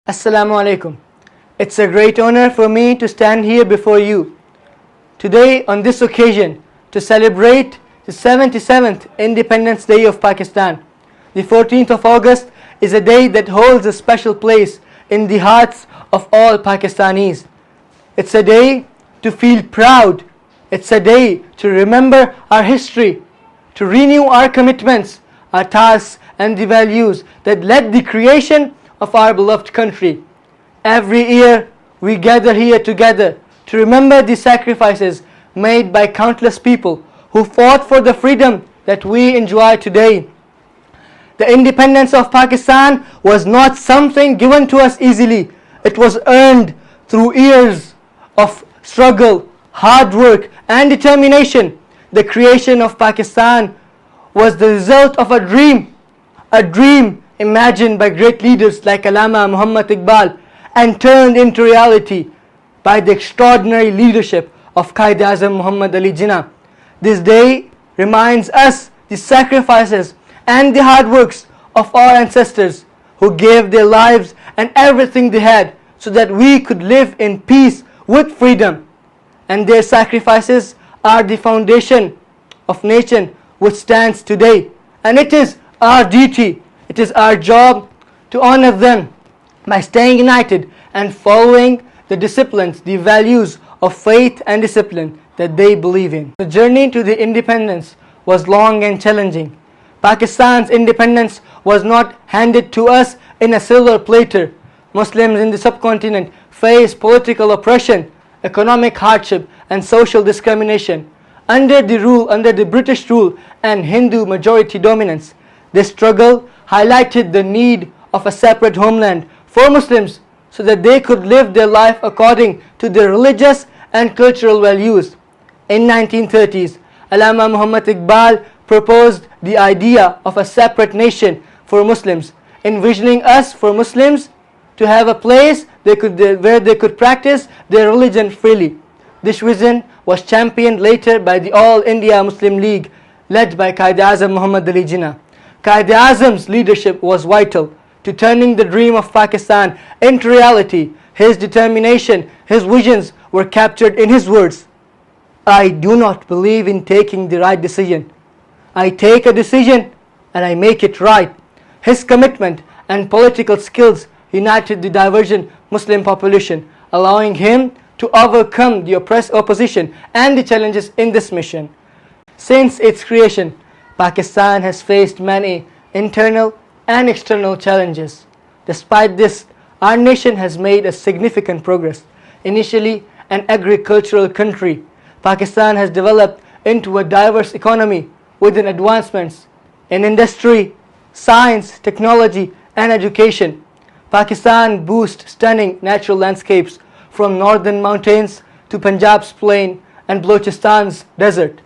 Assalamu alaikum. It's a great honor for me to stand here before you today on this occasion to celebrate the 77th Independence Day of Pakistan. The 14th of August is a day that holds a special place in the hearts of all Pakistanis. It's a day to feel proud. It's a day to remember our history, to renew our commitments, our tasks and the values that led the creation of our beloved country. Every year we gather here together to remember the sacrifices made by countless people who fought for the freedom that we enjoy today. The independence of Pakistan was not something given to us easily. It was earned through years of struggle, hard work and determination. The creation of Pakistan was the result of a dream imagined by great leaders like Allama Muhammad Iqbal and turned into reality by the extraordinary leadership of Quaid-e-Azam Muhammad Ali Jinnah. This day reminds us the sacrifices and the hard works of our ancestors who gave their lives and everything they had so that we could live in peace with freedom. And their sacrifices are the foundation of nation which stands today. And it is our duty, it is our job to honor them by staying united and following the disciplines, the values of faith and discipline that they believe in. The journey to the independence was long and challenging. Pakistan's independence was not handed to us in a silver platter. Muslims in the subcontinent faced political oppression, economic hardship and social discrimination under the British rule and Hindu majority dominance. This struggle highlighted the need of a separate homeland for Muslims so that they could live their life according to their religious and cultural values. In 1930s, Allama Muhammad Iqbal proposed the idea of a separate nation for Muslims, envisioning us for Muslims to have a place where they could practice their religion freely. This vision was championed later by the All India Muslim League led by Quaid-e-Azam Muhammad Ali Jinnah. Quaid-e-Azam's leadership was vital to turning the dream of Pakistan into reality. His determination, his visions were captured in his words, "I do not believe in taking the right decision. I take a decision and I make it right." His commitment and political skills united the divergent Muslim population, allowing him to overcome the opposition and the challenges in this mission. Since its creation, Pakistan has faced many internal and external challenges. Despite this, our nation has made a significant progress. Initially an agricultural country, Pakistan has developed into a diverse economy with advancements in industry, science, technology and education. Pakistan boasts stunning natural landscapes from northern mountains to Punjab's plain and Balochistan's desert.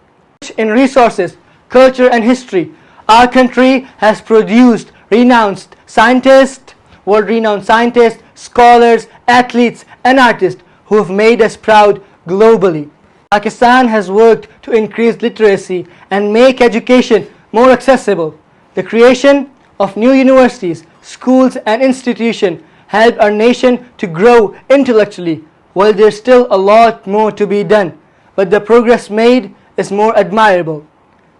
In resources, culture and history, our country has produced world-renowned scientists, scholars, athletes and artists who have made us proud globally. Pakistan has worked to increase literacy and make education more accessible. The creation of new universities, schools and institutions helped our nation to grow intellectually. While there's still a lot more to be done, but the progress made is more admirable.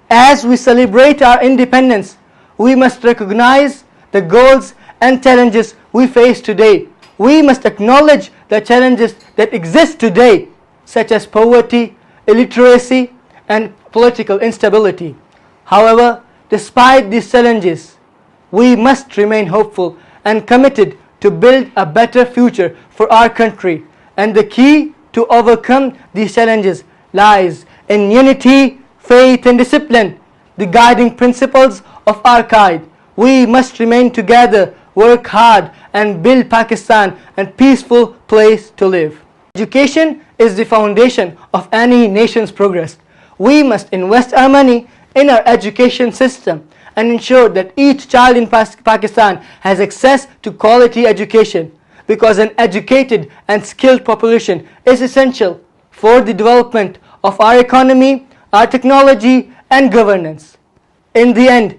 As we celebrate our independence, we must recognize the goals and challenges we face today. We must acknowledge the challenges that exist today, such as poverty, illiteracy, and political instability. However, despite these challenges, we must remain hopeful and committed to build a better future for our country. And the key to overcome these challenges lies in unity, faith and discipline, the guiding principles of our Quaid. We must remain together, work hard and build Pakistan a peaceful place to live. Education is the foundation of any nation's progress. We must invest our money in our education system and ensure that each child in Pakistan has access to quality education, because an educated and skilled population is essential for the development of our economy, our technology and governance. In the end,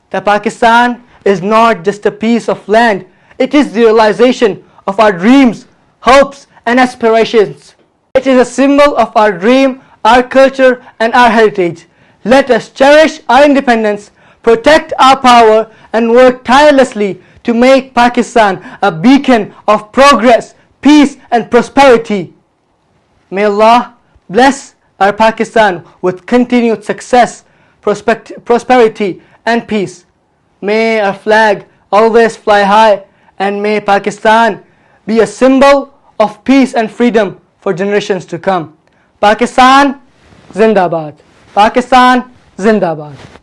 the Pakistan is not just a piece of land, it is the realization of our dreams, hopes and aspirations. It is a symbol of our dream, our culture and our heritage. Let us cherish our independence, protect our power and work tirelessly to make Pakistan a beacon of progress, peace and prosperity. May Allah bless our Pakistan with continued success, prosperity and peace. May our flag always fly high, and may Pakistan be a symbol of peace and freedom for generations to come. Pakistan Zindabad. Pakistan Zindabad.